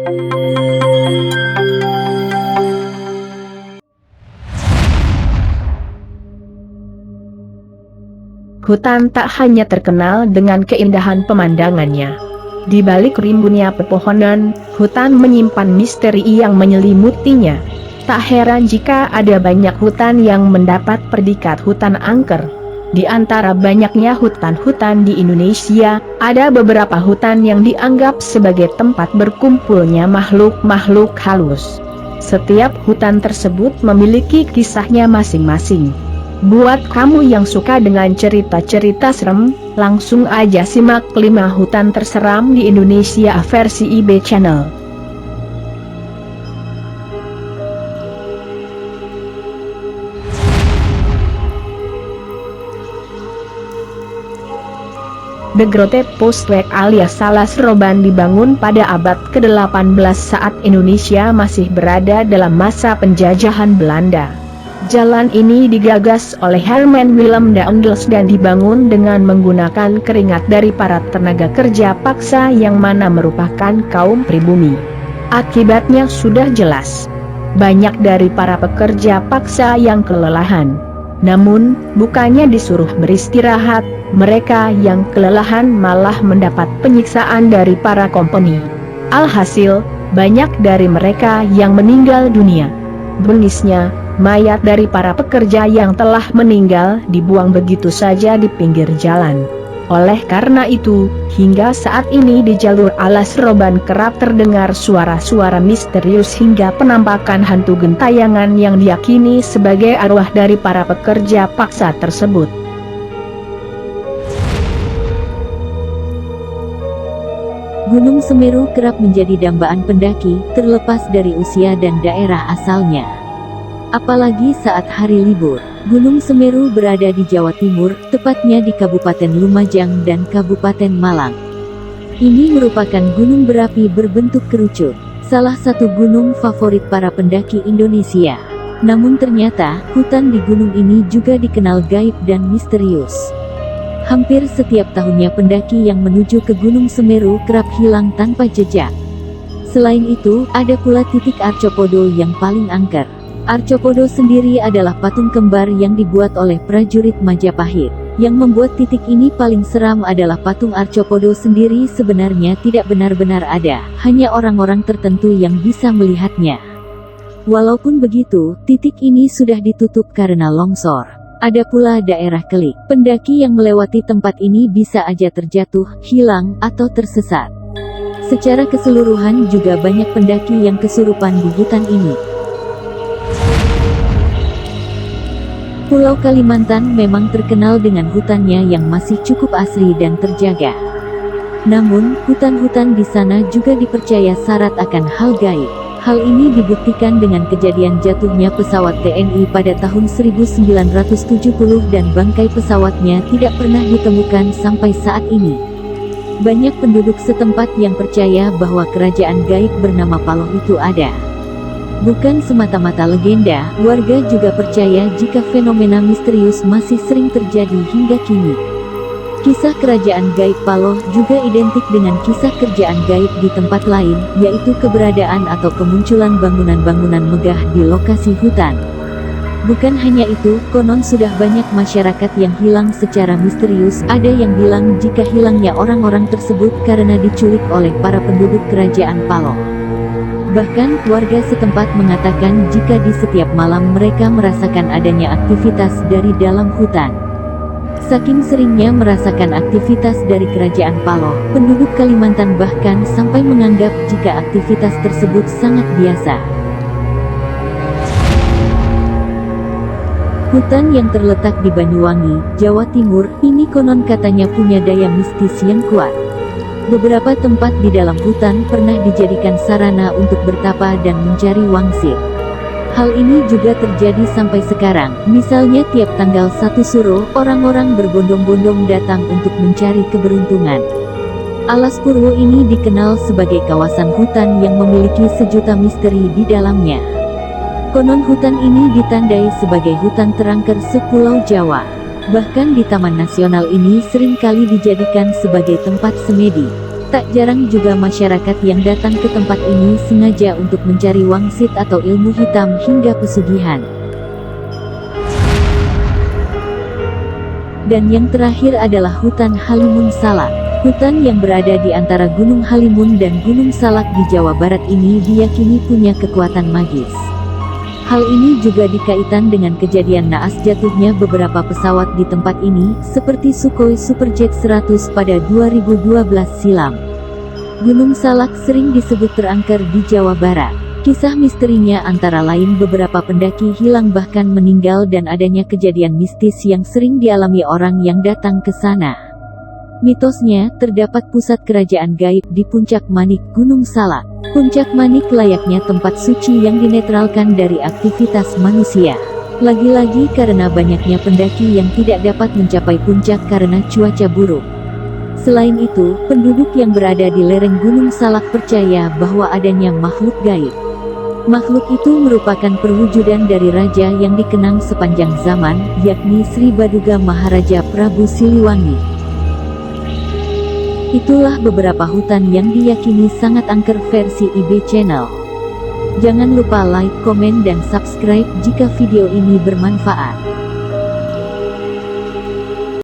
Hutan tak hanya terkenal dengan keindahan pemandangannya. Di balik rimbunnya pepohonan, hutan menyimpan misteri yang menyelimutinya. Tak heran jika ada banyak hutan yang mendapat predikat hutan angker. Di antara banyaknya hutan-hutan di Indonesia, ada beberapa hutan yang dianggap sebagai tempat berkumpulnya makhluk-makhluk halus. Setiap hutan tersebut memiliki kisahnya masing-masing. Buat kamu yang suka dengan cerita-cerita serem, langsung aja simak 5 hutan terseram di Indonesia versi IB Channel. The Grote Postweg alias Salas Roban dibangun pada abad ke-18 saat Indonesia masih berada dalam masa penjajahan Belanda. Jalan ini digagas oleh Herman Willem Daendels dan dibangun dengan menggunakan keringat dari para tenaga kerja paksa yang mana merupakan kaum pribumi. Akibatnya sudah jelas. Banyak dari para pekerja paksa yang kelelahan. Namun, bukannya disuruh beristirahat, mereka yang kelelahan malah mendapat penyiksaan dari para kompeni. Alhasil, banyak dari mereka yang meninggal dunia. Bengisnya, mayat dari para pekerja yang telah meninggal dibuang begitu saja di pinggir jalan. Oleh karena itu, hingga saat ini di jalur Alas Roban kerap terdengar suara-suara misterius hingga penampakan hantu gentayangan yang diyakini sebagai arwah dari para pekerja paksa tersebut. Gunung Semeru kerap menjadi dambaan pendaki, terlepas dari usia dan daerah asalnya. Apalagi saat hari libur. Gunung Semeru berada di Jawa Timur, tepatnya di Kabupaten Lumajang dan Kabupaten Malang. Ini merupakan gunung berapi berbentuk kerucut, salah satu gunung favorit para pendaki Indonesia. Namun ternyata, hutan di gunung ini juga dikenal gaib dan misterius. Hampir setiap tahunnya pendaki yang menuju ke Gunung Semeru kerap hilang tanpa jejak. Selain itu, ada pula titik Arcopodo yang paling angker. Arcopodo sendiri adalah patung kembar yang dibuat oleh prajurit Majapahit. Yang membuat titik ini paling seram adalah patung Arcopodo sendiri sebenarnya tidak benar-benar ada, hanya orang-orang tertentu yang bisa melihatnya. Walaupun begitu, titik ini sudah ditutup karena longsor. Ada pula daerah Kelik. Pendaki yang melewati tempat ini bisa aja terjatuh, hilang, atau tersesat. Secara keseluruhan juga banyak pendaki yang kesurupan di hutan ini. Pulau Kalimantan memang terkenal dengan hutannya yang masih cukup asri dan terjaga. Namun, hutan-hutan di sana juga dipercaya syarat akan hal gaib. Hal ini dibuktikan dengan kejadian jatuhnya pesawat TNI pada tahun 1970 dan bangkai pesawatnya tidak pernah ditemukan sampai saat ini. Banyak penduduk setempat yang percaya bahwa kerajaan gaib bernama Paloh itu ada. Bukan semata-mata legenda, warga juga percaya jika fenomena misterius masih sering terjadi hingga kini. Kisah kerajaan gaib Paloh juga identik dengan kisah kerajaan gaib di tempat lain, yaitu keberadaan atau kemunculan bangunan-bangunan megah di lokasi hutan. Bukan hanya itu, konon sudah banyak masyarakat yang hilang secara misterius. Ada yang bilang jika hilangnya orang-orang tersebut karena diculik oleh para penduduk kerajaan Paloh. Bahkan, warga setempat mengatakan jika di setiap malam mereka merasakan adanya aktivitas dari dalam hutan. Saking seringnya merasakan aktivitas dari kerajaan Paloh, penduduk Kalimantan bahkan sampai menganggap jika aktivitas tersebut sangat biasa. Hutan yang terletak di Banyuwangi, Jawa Timur, ini konon katanya punya daya mistis yang kuat. Beberapa tempat di dalam hutan pernah dijadikan sarana untuk bertapa dan mencari wangsit. Hal ini juga terjadi sampai sekarang. Misalnya tiap tanggal 1 Suro, orang-orang berbondong-bondong datang untuk mencari keberuntungan. Alas Purwo ini dikenal sebagai kawasan hutan yang memiliki sejuta misteri di dalamnya. Konon hutan ini ditandai sebagai hutan terangker sepulau Jawa. Bahkan di Taman Nasional ini seringkali dijadikan sebagai tempat semedi. Tak jarang juga masyarakat yang datang ke tempat ini sengaja untuk mencari wangsit atau ilmu hitam hingga pesugihan. Dan yang terakhir adalah hutan Halimun Salak. Hutan yang berada di antara Gunung Halimun dan Gunung Salak di Jawa Barat ini diyakini punya kekuatan magis. Hal ini juga dikaitkan dengan kejadian naas jatuhnya beberapa pesawat di tempat ini, seperti Sukhoi Superjet 100 pada 2012 silam. Gunung Salak sering disebut terangker di Jawa Barat. Kisah misterinya antara lain beberapa pendaki hilang bahkan meninggal dan adanya kejadian mistis yang sering dialami orang yang datang ke sana. Mitosnya, terdapat pusat kerajaan gaib di Puncak Manik Gunung Salak. Puncak Manik layaknya tempat suci yang dinetralkan dari aktivitas manusia. Lagi-lagi karena banyaknya pendaki yang tidak dapat mencapai puncak karena cuaca buruk. Selain itu, penduduk yang berada di lereng Gunung Salak percaya bahwa adanya makhluk gaib. Makhluk itu merupakan perwujudan dari raja yang dikenang sepanjang zaman, yakni Sri Baduga Maharaja Prabu Siliwangi. Itulah beberapa hutan yang diyakini sangat angker versi IB Channel. Jangan lupa like, komen dan subscribe jika video ini bermanfaat.